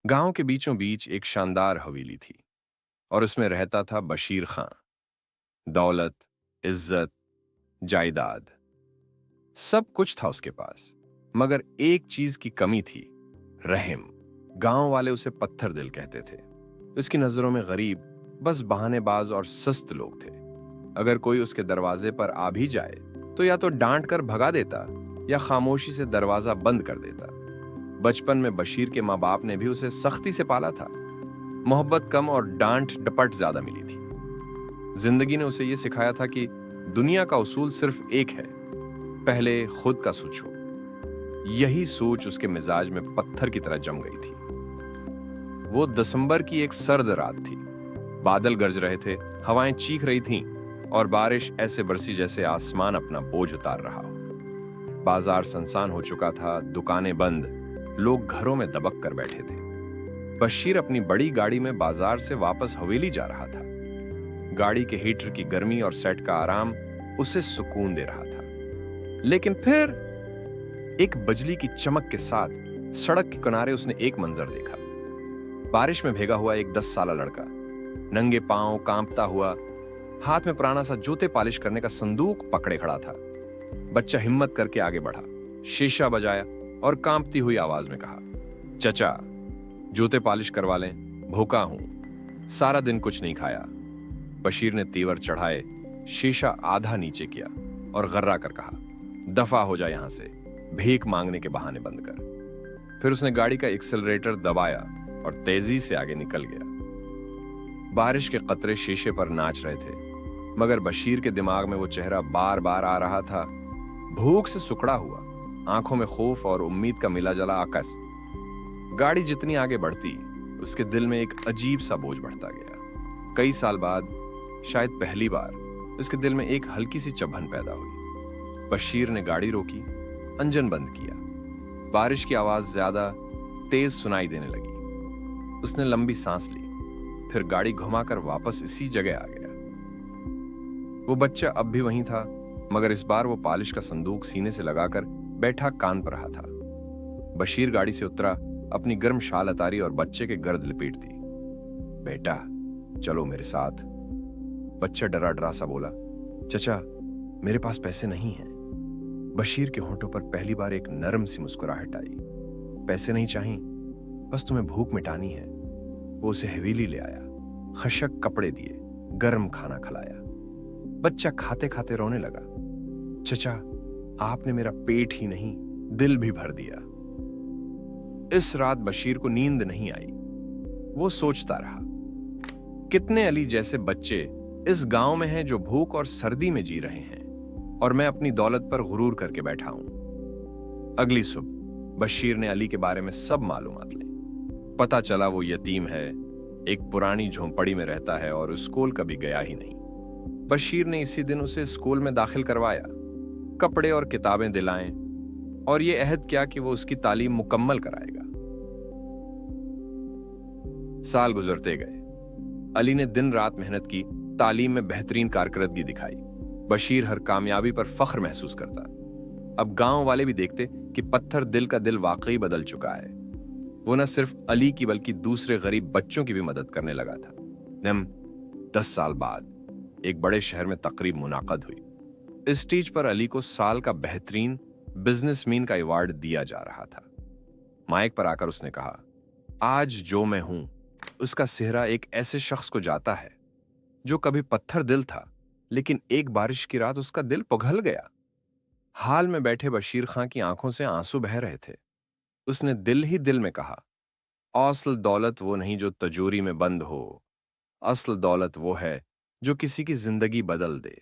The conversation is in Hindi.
गांव के बीचों बीच एक शानदार हवेली थी और उसमें रहता था बशीर खां। दौलत, इज्जत, जायदाद, सब कुछ था उसके पास। मगर एक चीज की कमी थी, रहम। गांव वाले उसे पत्थर दिल कहते थे। उसकी नजरों में गरीब बस बहानेबाज और सुस्त लोग थे। अगर कोई उसके दरवाजे पर आ भी जाए तो या तो डांट कर भगा देता या खामोशी से दरवाजा बंद कर देता। बचपन में बशीर के माँ बाप ने भी उसे सख्ती से पाला था। मोहब्बत कम और डांट डपट ज्यादा मिली थी। जिंदगी ने उसे यह सिखाया था कि दुनिया का उसूल सिर्फ एक है, पहले खुद का सोचो। यही सोच उसके मिजाज में पत्थर की तरह जम गई थी। वो दिसंबर की एक सर्द रात थी। बादल गरज रहे थे, हवाएं चीख रही थीं और बारिश ऐसे बरसी जैसे आसमान अपना बोझ उतार रहा हो। बाजार सुनसान हो चुका था, दुकानें बंद, लोग घरों में दबक कर बैठे थे। बशीर अपनी बड़ी गाड़ी में बाजार से वापस हवेली जा रहा था। गाड़ी के हीटर की गर्मी और सेट का आराम उसे सुकून दे रहा था। लेकिन फिर एक बिजली की चमक के साथ सड़क के किनारे उसने एक मंजर देखा। बारिश में भीगा हुआ एक 10 साला लड़का, नंगे पांव, कांपता हुआ, हाथ में पुराना सा जूते पालिश करने का संदूक पकड़े खड़ा था। बच्चा हिम्मत करके आगे बढ़ा, शीशा बजाया और कांपती हुई आवाज में कहा, चचा, जूते पालिश करवा लें, भूखा हूं, सारा दिन कुछ नहीं खाया। बशीर ने तीवर चढ़ाए, शीशा आधा नीचे किया और गर्रा कर कहा, दफा हो जा यहां से, भीख मांगने के बहाने बंद कर। फिर उसने गाड़ी का एक्सेलरेटर दबाया और तेजी से आगे निकल गया। बारिश के कतरे शीशे पर नाच रहे थे, मगर बशीर के दिमाग में वो चेहरा बार बार आ रहा था, भूख से सुखड़ा हुआ, आंखों में खौफ और उम्मीद का मिला जला आकस। गाड़ी जितनी आगे बढ़ती, उसके दिल में एक अजीब सा बोझ बढ़ता गया। कई साल बाद, शायद पहली बार, उसके दिल में एक हल्की सी चुभन पैदा हुई। बशीर ने गाड़ी रोकी, इंजन बंद किया। बारिश की आवाज ज्यादा तेज सुनाई देने लगी। उसने लंबी सांस ली, फिर गाड़ी घुमाकर वापस इसी जगह आ गया। वो बच्चा अब भी वहीं था, मगर इस बार वो पालिश का संदूक सीने से लगाकर बैठा कान पर रहा था। बशीर गाड़ी से उतरा, अपनी गर्म शाल अतारी और बच्चे के गर्द लपेट दी। बेटा, चलो मेरे साथ। बच्चा डरा डरा सा बोला, चचा, मेरे पास पैसे नहीं हैं। बशीर के होंठों पर पहली बार एक नरम सी मुस्कुराहट आई। पैसे नहीं चाहिए, बस तुम्हें भूख मिटानी है। वो उसे हवेली ले आया, खशक कपड़े दिए, गर्म खाना खिलाया। बच्चा खाते खाते रोने लगा, चचा, आपने मेरा पेट ही नहीं, दिल भी भर दिया। इस रात बशीर को नींद नहीं आई। वो सोचता रहा, कितने अली जैसे बच्चे इस गांव में हैं जो भूख और सर्दी में जी रहे हैं, और मैं अपनी दौलत पर गुरूर करके बैठा हूं। अगली सुबह बशीर ने अली के बारे में सब मालूमात ली। पता चला वो यतीम है, एक पुरानी झोंपड़ी में रहता है और स्कूल कभी गया ही नहीं। बशीर ने इसी दिन उसे स्कूल में दाखिल करवाया, कपड़े और किताबें दिलाएं और ये अहद किया कि वो उसकी तालीम मुकम्मल कराएगा। साल गुजरते गए। अली ने दिन रात मेहनत की, तालीम में बेहतरीन कारकर्दगी दिखाई। बशीर हर कामयाबी पर फख्र महसूस करता। अब गांव वाले भी देखते कि पत्थर दिल का दिल वाकई बदल चुका है। वो न सिर्फ अली की बल्कि दूसरे गरीब बच्चों की भी मदद करने लगा था। 10 साल बाद एक बड़े शहर में तकरीब मुनाकद हुई। इस स्टेज पर अली को साल का बेहतरीन बिजनेसमैन का अवार्ड दिया जा रहा था। माइक पर आकर उसने कहा, आज जो मैं हूं, उसका सेहरा एक ऐसे शख्स को जाता है जो कभी पत्थर दिल था, लेकिन एक बारिश की रात उसका दिल पिघल गया। हाल में बैठे बशीर खां की आंखों से आंसू बह रहे थे। उसने दिल ही दिल में कहा, असल दौलत वो नहीं जो तिजोरी में बंद हो, असल दौलत वो है जो किसी की जिंदगी बदल दे।